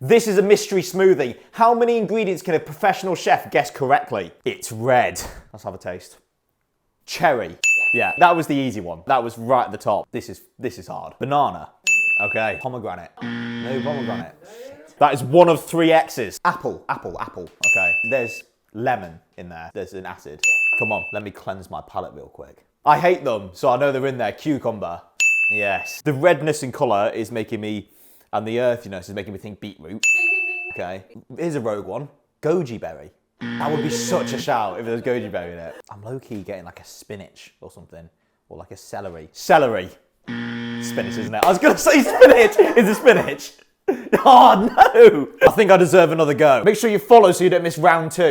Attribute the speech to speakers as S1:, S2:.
S1: This is a mystery smoothie. How many ingredients can a professional chef guess correctly? It's red. Let's have a taste. Cherry. Yeah, that was the easy one. That was right at the top. This is hard. Banana. Okay. Pomegranate. No pomegranate. That is one of 3 X's. Apple. Okay. There's lemon in there. There's an acid. Come on, let me cleanse my palate real quick. I hate them, so I know they're in there. Cucumber. Yes. The redness in colour is making me, and the earthiness is making me think beetroot. Okay. Here's a rogue one. Goji berry. That would be such a shout if there was goji berry in it. I'm low-key getting like a spinach or something. Or like a celery. Celery. Spinach, isn't it? I was going to say spinach. Is it spinach? Oh, no. I think I deserve another go. Make sure you follow so you don't miss round 2.